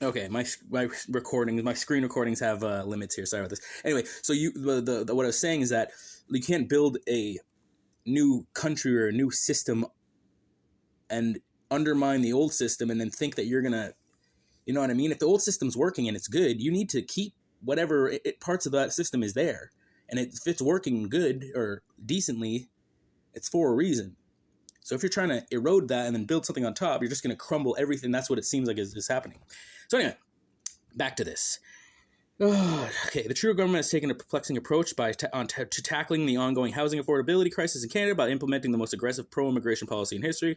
Okay, my recordings, my screen recordings have limits here. Sorry about this. Anyway, so what I was saying is that you can't build a new country or a new system and undermine the old system and then think that you're gonna, you know what I mean? If the old system's working and it's good, you need to keep whatever parts of that system is there, and if it's working good or decently, it's for a reason. So if you're trying to erode that and then build something on top, you're just going to crumble everything. That's what it seems like is happening. So anyway, back to this. Okay, the Trudeau government has taken a perplexing approach to tackling the ongoing housing affordability crisis in Canada by implementing the most aggressive pro-immigration policy in history.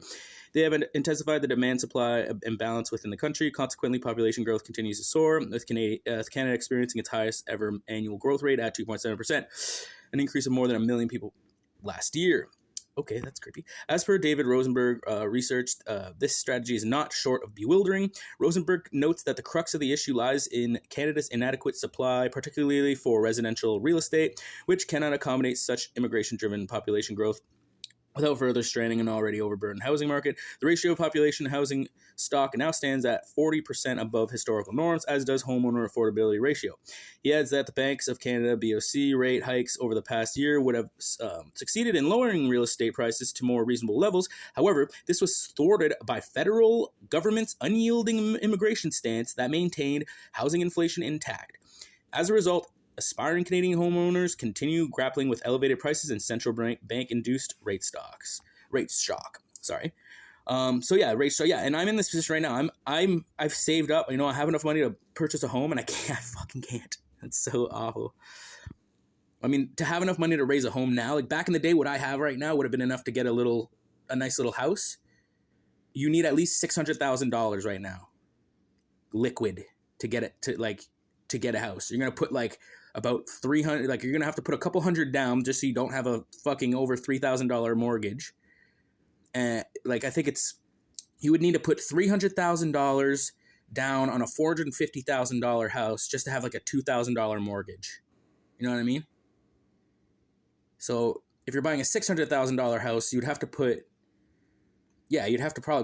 They have intensified the demand-supply imbalance within the country. Consequently, population growth continues to soar, with Canada experiencing its highest ever annual growth rate at 2.7%, an increase of more than 1 million people last year. Okay, that's creepy. As per David Rosenberg research, this strategy is not short of bewildering. Rosenberg notes that the crux of the issue lies in Canada's inadequate supply, particularly for residential real estate, which cannot accommodate such immigration-driven population growth without further straining an already overburdened housing market. The ratio of population to housing stock now stands at 40% above historical norms, as does homeowner affordability ratio. He adds that the Banks of Canada BOC rate hikes over the past year would have succeeded in lowering real estate prices to more reasonable levels. However, this was thwarted by federal government's unyielding immigration stance that maintained housing inflation intact. As a result, aspiring Canadian homeowners continue grappling with elevated prices and central bank-induced rate shock. Sorry. So yeah, rate shock. Yeah, and I'm in this position right now. I've saved up. You know, I have enough money to purchase a home, and I fucking can't. That's so awful. I mean, to have enough money to raise a home now, like back in the day, what I have right now would have been enough to get a nice little house. You need at least $600,000 right now, liquid, to get it to get a house. You're gonna put like about 300, like you're gonna have to put a couple hundred down just so you don't have a fucking over $3,000 mortgage. And like I think you would need to put $300,000 down on a $450,000 house just to have like a $2,000 mortgage. You know what I mean? So if you're buying a $600,000 house, you'd have to probably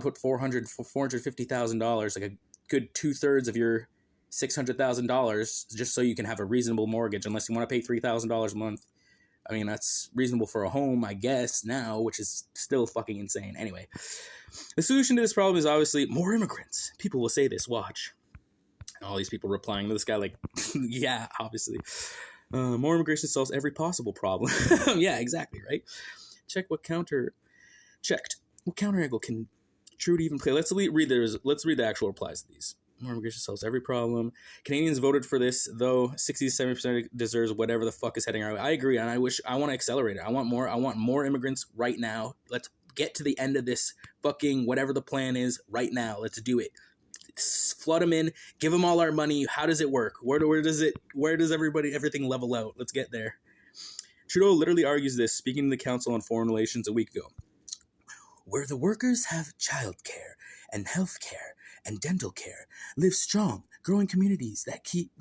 put $450,000, like a good 2/3 of your $600,000 just so you can have a reasonable mortgage, unless you want to pay $3,000 a month. I mean, that's reasonable for a home, I guess, now, which is still fucking insane. Anyway, the solution to this problem is obviously more immigrants. People will say this, watch. All these people replying to this guy like, yeah, obviously. More immigration solves every possible problem. Yeah, exactly, right? What counter angle can Trudeau even play? Let's read the actual replies to these. More immigration solves every problem. Canadians voted for this, though 60 to 70% deserves whatever the fuck is heading our way. I agree, and I want to accelerate it. I want more immigrants right now. Let's get to the end of this fucking whatever the plan is right now. Let's do it. Flood them in, give them all our money. How does it work? Where does everything level out? Let's get there. Trudeau literally argues this, speaking to the Council on Foreign Relations a week ago. Where the workers have childcare and health care and dental care, live in strong, growing communities that keep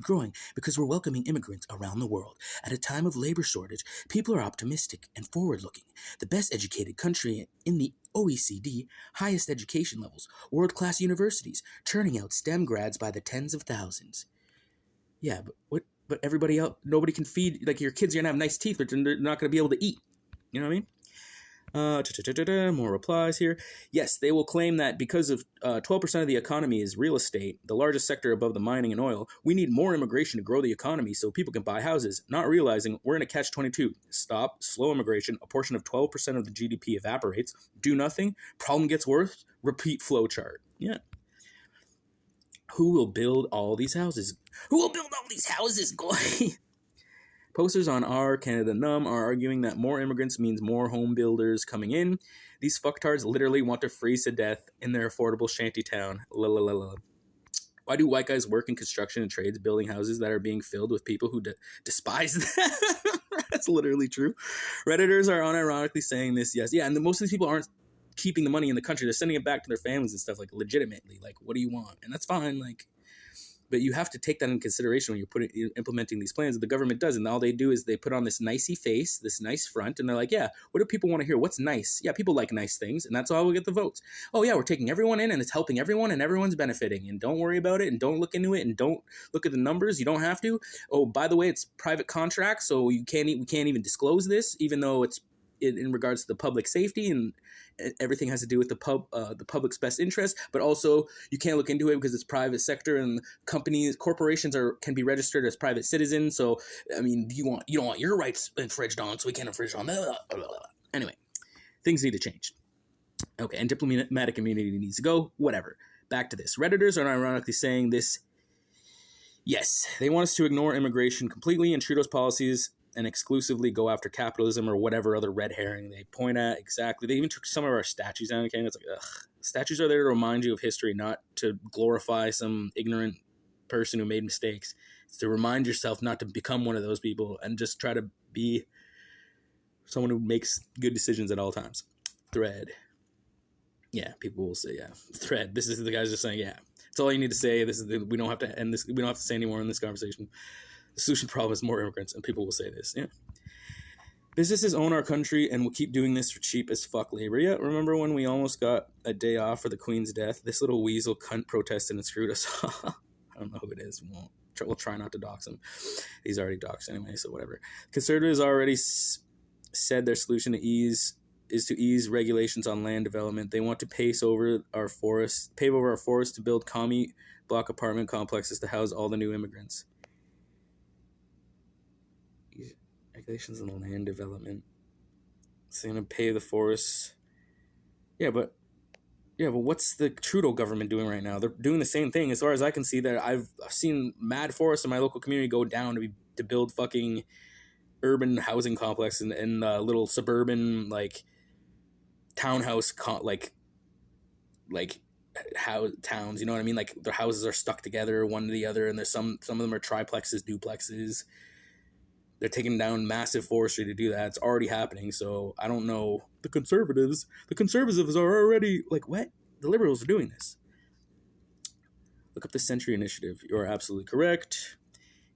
growing because we're welcoming immigrants around the world. At a time of labor shortage, people are optimistic and forward-looking. The best educated country in the OECD, highest education levels, world-class universities, churning out STEM grads by the tens of thousands. Yeah, but everybody else, nobody can feed, like your kids are gonna have nice teeth, but they're not gonna be able to eat. You know what I mean? More replies here. Yes, they will claim that because of 12% of the economy is real estate, the largest sector above the mining and oil, we need more immigration to grow the economy so people can buy houses, not realizing we're in a catch-22. Stop, slow immigration, a portion of 12% of the GDP evaporates, do nothing, problem gets worse, repeat flow chart. Yeah. Who will build all these houses? Goy? Posters on Our Canada Numb are arguing that more immigrants means more home builders coming in. These fucktards literally want to freeze to death in their affordable shantytown. Why do white guys work in construction and trades building houses that are being filled with people who despise them? That's literally true. Redditors are unironically saying this, yes. Yeah, and most of these people aren't keeping the money in the country. They're sending it back to their families and stuff, like, legitimately. Like, what do you want? And that's fine, like... But you have to take that in consideration when you're implementing these plans. The government does, and all they do is they put on this nicey face, this nice front, and they're like, yeah, what do people want to hear? What's nice? Yeah, people like nice things, and that's how we'll get the votes. Oh yeah, we're taking everyone in, and it's helping everyone, and everyone's benefiting, and don't worry about it, and don't look into it, and don't look at the numbers. You don't have to. Oh, by the way, it's private contract, so we can't even disclose this, even though it's in regards to the public safety, and everything has to do with the public's best interest. But also, you can't look into it because it's private sector, and corporations can be registered as private citizens. So, I mean, you don't want your rights infringed on, so we can't infringe on that. Anyway, things need to change. Okay, and diplomatic immunity needs to go. Whatever. Back to this. Redditors are ironically saying this. Yes, they want us to ignore immigration completely, and Trudeau's policies and exclusively go after capitalism or whatever other red herring they point at. Exactly. They even took some of our statues down in Canada. It's like, ugh. Statues are there to remind you of history, not to glorify some ignorant person who made mistakes. It's to remind yourself not to become one of those people and just try to be someone who makes good decisions at all times. Thread. Yeah, people will say, yeah. Thread. This is the guys just saying, yeah. That's all you need to say. We don't have to end this. We don't have to say anymore in this conversation. The solution problem is more immigrants, and people will say this. Yeah. Businesses own our country and will keep doing this for cheap as fuck labor. Yeah, remember when we almost got a day off for the Queen's death? This little weasel cunt protested and screwed us. I don't know who it is. We'll try not to dox him. He's already doxed anyway, so whatever. Conservatives already said their solution is to ease regulations on land development. They want to pave over our forests to build commie block apartment complexes to house all the new immigrants. Regulations on land development. It's going to pay the forests. Yeah, but what's the Trudeau government doing right now? They're doing the same thing. As far as I can see, that I've seen mad forests in my local community go down to build fucking urban housing complexes and little suburban like townhouse how towns. You know what I mean? Like their houses are stuck together one to the other, and there's some of them are triplexes, duplexes. They're taking down massive forestry to do that. It's already happening. So I don't know. The conservatives are already like, what? The Liberals are doing this. Look up the Century Initiative. You are absolutely correct.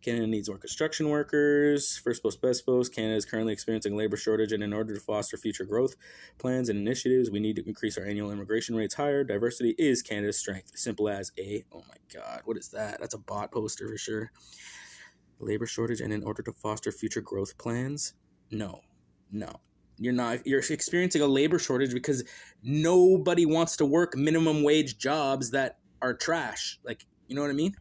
Canada needs more construction workers. First post, best post. Canada is currently experiencing a labor shortage, and in order to foster future growth plans and initiatives, we need to increase our annual immigration rates higher. Diversity is Canada's strength. Simple as oh my God, what is that? That's a bot poster for sure. Labor shortage, and in order to foster future growth plans? No. You're not. You're experiencing a labor shortage because nobody wants to work minimum wage jobs that are trash. Like, you know what I mean?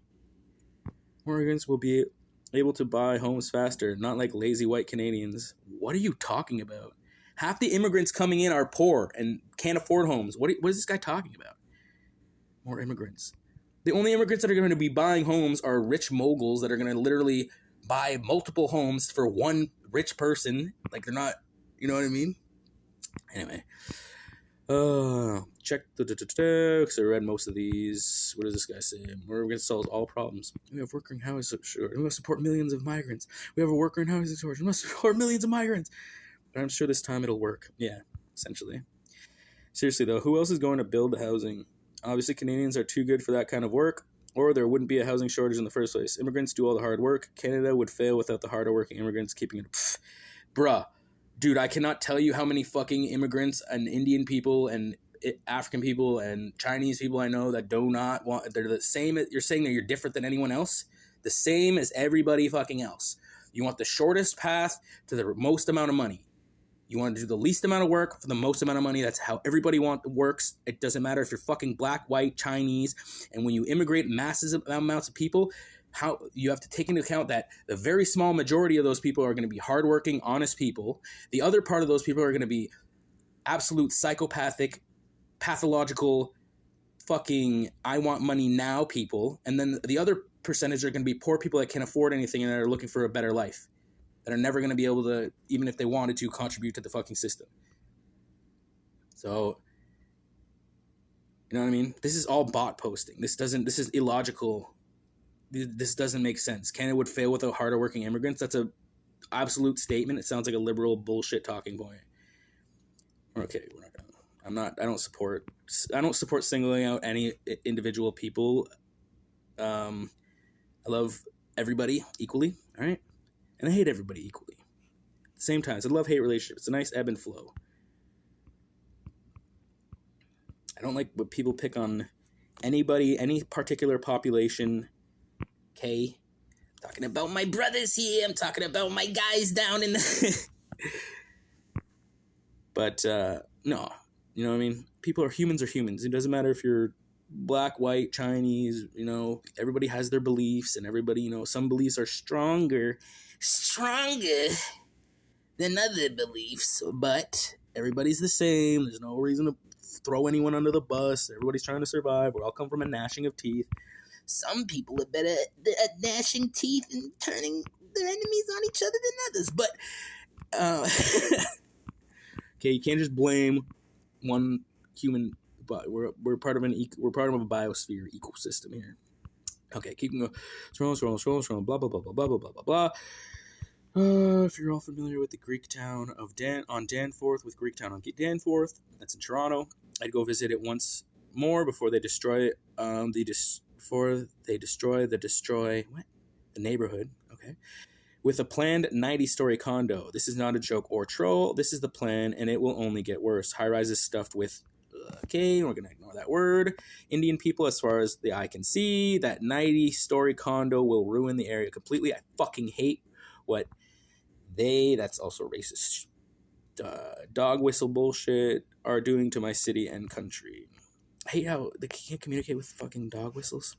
Immigrants will be able to buy homes faster, not like lazy white Canadians. What are you talking about? Half the immigrants coming in are poor and can't afford homes. What is this guy talking about? More immigrants. The only immigrants that are going to be buying homes are rich moguls that are going to literally buy multiple homes for one rich person. Like, they're not, you know what I mean? Anyway. Check because I read most of these. What does this guy say? We're going to solve all problems. We have worker and housing shortage. We must support millions of migrants. We have a worker and housing shortage. We must support millions of migrants. But I'm sure this time it'll work. Yeah, essentially. Seriously, though, who else is going to build the housing? Obviously, Canadians are too good for that kind of work, or there wouldn't be a housing shortage in the first place. Immigrants do all the hard work. Canada would fail without the harder working immigrants keeping it. Bruh. Dude, I cannot tell you how many fucking immigrants and Indian people and African people and Chinese people I know that do not want... They're the same... You're saying that you're different than anyone else? The same as everybody fucking else. You want the shortest path to the most amount of money. You want to do the least amount of work for the most amount of money. That's how everybody works. It doesn't matter if you're fucking black, white, Chinese. And when you immigrate massive amounts of people, how you have to take into account that the very small majority of those people are going to be hardworking, honest people. The other part of those people are going to be absolute psychopathic, pathological, fucking I want money now people. And then the other percentage are going to be poor people that can't afford anything and that are looking for a better life, that are never going to be able to, even if they wanted to, contribute to the fucking system. So, you know what I mean? This is all bot posting. This is illogical. This doesn't make sense. Canada would fail without harder working immigrants. That's a absolute statement. It sounds like a liberal bullshit talking point. Okay, we're not gonna, I don't support singling out any individual people. I love everybody equally, all right? And I hate everybody equally. At the same time, it's a love-hate relationship. It's a nice ebb and flow. I don't like when people pick on anybody, any particular population. Okay? I'm talking about my brothers here. I'm talking about my guys down in the... But, no. You know what I mean? People are humans. It doesn't matter if you're black, white, Chinese, you know, everybody has their beliefs, and everybody, you know, some beliefs are stronger than other beliefs, but everybody's the same. There's no reason to throw anyone under the bus. Everybody's trying to survive. We all come from a gnashing of teeth. Some people are better at gnashing teeth and turning their enemies on each other than others, but okay, you can't just blame one human. But we're part of a biosphere ecosystem here. Okay, keep going. Scroll. Blah blah blah blah blah blah blah blah. If you're all familiar with the Greek town of Danforth, that's in Toronto. I'd go visit it once more before they destroy it. The neighborhood. Okay. With a planned 90-story condo. This is not a joke or troll. This is the plan, and it will only get worse. High-rises stuffed with, okay, we're going to ignore that word. Indian people, as far as the eye can see. That 90-story condo will ruin the area completely. I fucking hate what that's also racist, dog whistle bullshit, are doing to my city and country. I hate how they can't communicate with fucking dog whistles.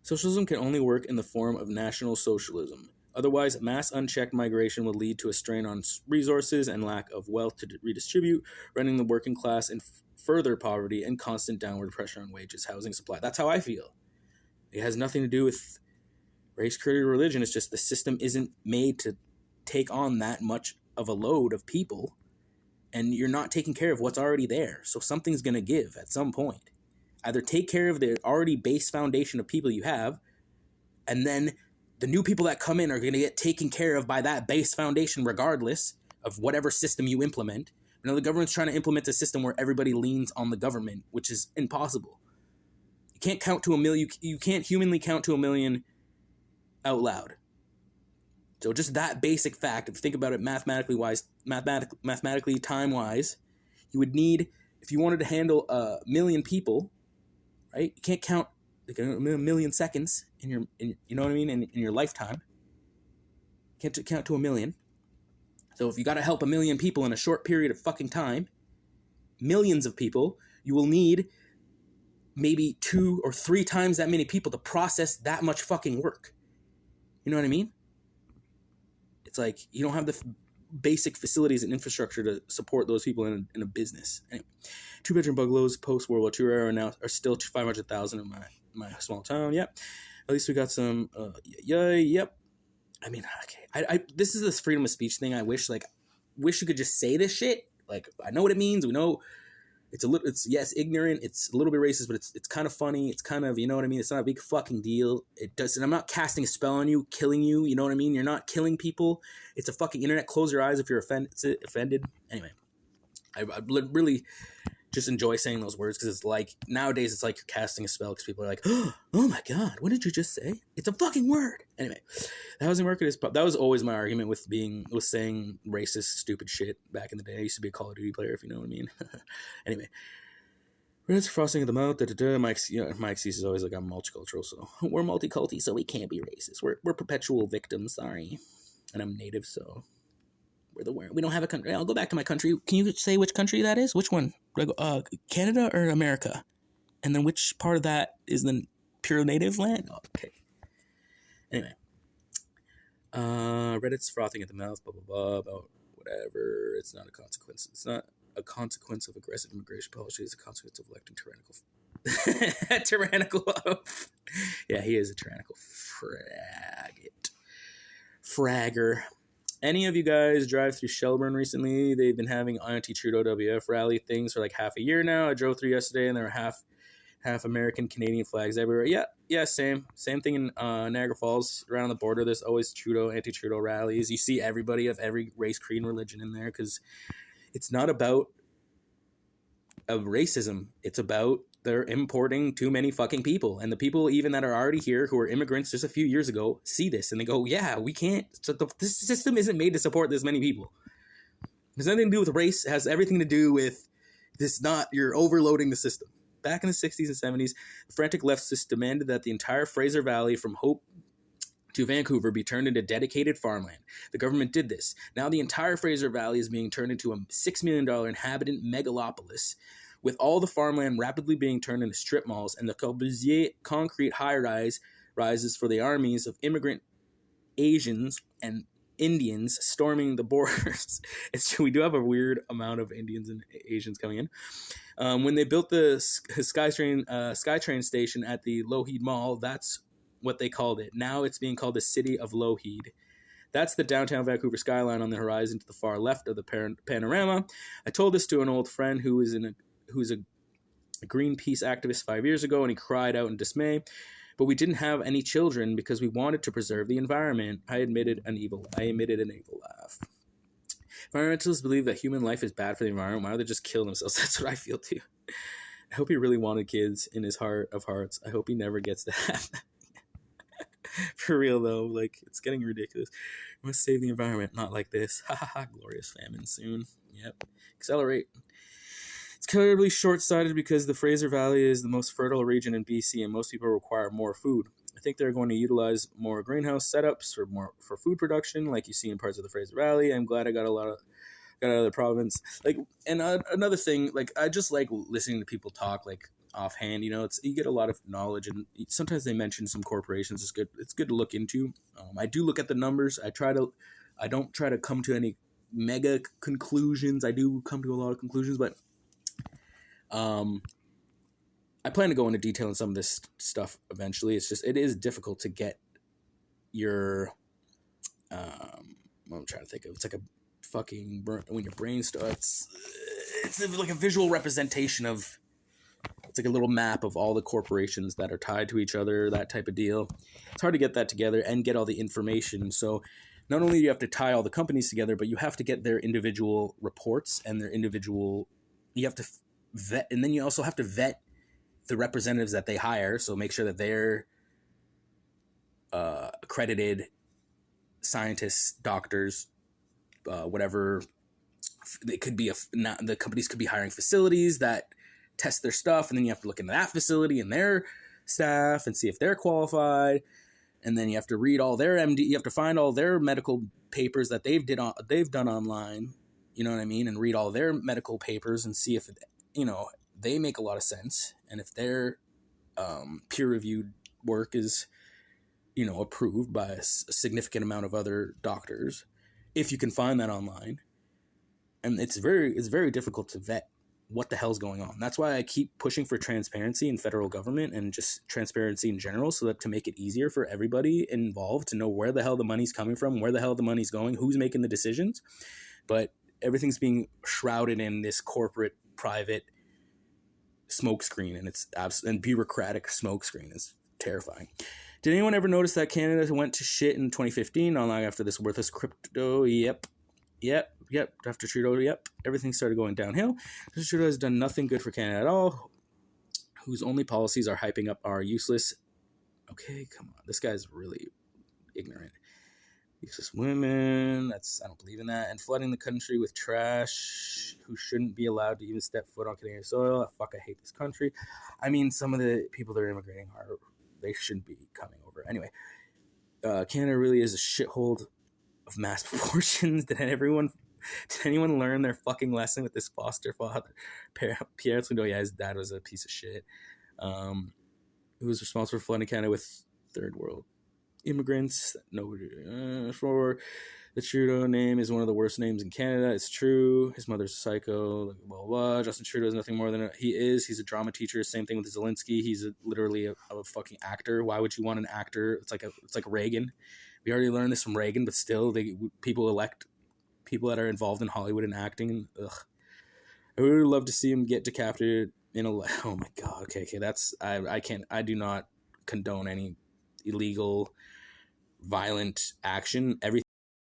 Socialism can only work in the form of national socialism. Otherwise, mass unchecked migration will lead to a strain on resources and lack of wealth to redistribute, running the working class in further poverty and constant downward pressure on wages, housing, supply. That's how I feel. It has nothing to do with race, creed, or religion. It's just the system isn't made to take on that much of a load of people, and you're not taking care of what's already there. So something's going to give at some point. Either take care of the already base foundation of people you have, and then the new people that come in are going to get taken care of by that base foundation regardless of whatever system you implement. You know, the government's trying to implement a system where everybody leans on the government, which is impossible. You can't count to a million. You can't humanly count to a million out loud. So just that basic fact, if you think about it mathematically, time-wise, you would need, if you wanted to handle a million people, right? You can't count like a million seconds in your you know what I mean, in your lifetime. You can't count to a million. So if you got to help a million people in a short period of fucking time, millions of people, you will need maybe 2 or 3 times that many people to process that much fucking work. You know what I mean? It's like you don't have the basic facilities and infrastructure to support those people in a business. Anyway, 2-bedroom bungalows post World War II era now are still 500,000 in my small town. Yep. At least we got some. Yep. I mean, okay. This is this freedom of speech thing. I wish you could just say this shit. Like, I know what it means. We know it's yes, ignorant. It's a little bit racist, but it's kind of funny. It's kind of, you know what I mean? It's not a big fucking deal. It doesn't, I'm not casting a spell on you, killing you. You know what I mean? You're not killing people. It's a fucking internet. Close your eyes if you're offended. Anyway, I really just enjoy saying those words because it's like, nowadays it's like you're casting a spell because people are like, oh my God, what did you just say? It's a fucking word. Anyway, the housing market that was always my argument with saying racist, stupid shit back in the day. I used to be a Call of Duty player, if you know what I mean. Anyway, Red's frosting at the mouth. My excuse is always like, I'm multicultural, so we're multiculti, so we can't be racist. We're perpetual victims, sorry. And I'm native, so we don't have a country. I'll go back to my country. Can you say which country that is? Which one? Canada or America? And then which part of that is the pure native land? Oh, okay. Anyway. Reddit's frothing at the mouth, blah, blah, blah, about whatever. It's not a consequence. It's not a consequence of aggressive immigration policy. It's a consequence of electing tyrannical. Yeah, he is a tyrannical fragger. Any of you guys drive through Shelburne recently? They've been having anti-Trudeau WF rally things for like half a year now. I drove through yesterday, and there were half American, Canadian flags everywhere. Yeah, same thing in Niagara Falls. Around the border, there's always anti-Trudeau rallies. You see everybody of every race, creed, and religion in there because it's not about racism. It's about they're importing too many fucking people. And the people even that are already here who are immigrants just a few years ago see this and they go, yeah, we can't. So this system isn't made to support this many people. It has nothing to do with race. It has everything to do with this. Not you're overloading the system. Back in the 60s and 70s, the frantic leftists demanded that the entire Fraser Valley from Hope to Vancouver be turned into dedicated farmland. The government did this. Now the entire Fraser Valley is being turned into a $6 million inhabitant megalopolis, with all the farmland rapidly being turned into strip malls and the Corbusier concrete high-rises for the armies of immigrant Asians and Indians storming the borders. We do have a weird amount of Indians and Asians coming in. When they built the SkyTrain station at the Lougheed Mall, that's what they called it. Now it's being called the City of Lougheed. That's the downtown Vancouver skyline on the horizon to the far left of the panorama. I told this to an old friend who's a Greenpeace activist 5 years ago, and he cried out in dismay. But we didn't have any children because we wanted to preserve the environment. I emitted an evil laugh. Environmentalists believe that human life is bad for the environment. Why don't they just kill themselves? That's what I feel too. I hope he really wanted kids in his heart of hearts. I hope he never gets to have that. For real though, like, it's getting ridiculous. We must save the environment, not like this. Ha ha ha, glorious famine soon. Yep. Accelerate. It's terribly short-sighted because the Fraser Valley is the most fertile region in BC and most people require more food. I think they're going to utilize more greenhouse setups for food production, like you see in parts of the Fraser Valley. I'm glad I got out of the province. Like, and another thing, like, I just like listening to people talk, like, offhand. You know, you get a lot of knowledge, and sometimes they mention some corporations. It's good to look into. I do look at the numbers. I don't try to come to any mega conclusions. I do come to a lot of conclusions, but I plan to go into detail on some of this stuff eventually. It is difficult to get your what I'm trying to think of. It's like a fucking when your brain starts. It's like a visual representation of. It's like a little map of all the corporations that are tied to each other, that type of deal. It's hard to get that together and get all the information. So not only do you have to tie all the companies together, but you have to get their individual reports and their individual. You have to vet, and then you also have to vet the representatives that they hire. So make sure that they're accredited scientists, doctors, whatever. It could be the companies could be hiring facilities that test their stuff, and then you have to look into that facility and their staff and see if they're qualified, and then you have to read all their you have to find all their medical papers that they've done online, you know what I mean, and read all their medical papers and see if they make a lot of sense, and if their peer-reviewed work is approved by a significant amount of other doctors, if you can find that online. And it's very difficult to vet what the hell's going on. That's why I keep pushing for transparency in federal government and just transparency in general, so that to make it easier for everybody involved to know where the hell the money's coming from, where the hell the money's going, who's making the decisions. But everything's being shrouded in this corporate, private smokescreen, and and bureaucratic smokescreen. It's terrifying. Did anyone ever notice that Canada went to shit in 2015 online after this worthless crypto? Yep. After Trudeau, everything started going downhill. Trudeau has done nothing good for Canada at all, whose only policies are hyping up our useless. Okay, come on. This guy's really ignorant. Useless women. I don't believe in that. And flooding the country with trash who shouldn't be allowed to even step foot on Canadian soil. Fuck, I hate this country. I mean, some of the people that are immigrating they shouldn't be coming over. Anyway, Canada really is a shithole of mass proportions. Did anyone learn their fucking lesson with this foster father, Pierre Trudeau? Yeah, his dad was a piece of shit. Who was responsible for flooding Canada with third world immigrants? Nobody. For the Trudeau name is one of the worst names in Canada. It's true. His mother's a psycho. Blah, blah, blah. Justin Trudeau is nothing more than he is. He's a drama teacher. Same thing with Zelensky. He's literally a fucking actor. Why would you want an actor? It's like Reagan. We already learned this from Reagan, but still, people elect people that are involved in Hollywood and acting. Ugh. I would love to see him get decapitated in a. Oh my god. Okay. That's I can't. I do not condone any illegal, violent action. Everything.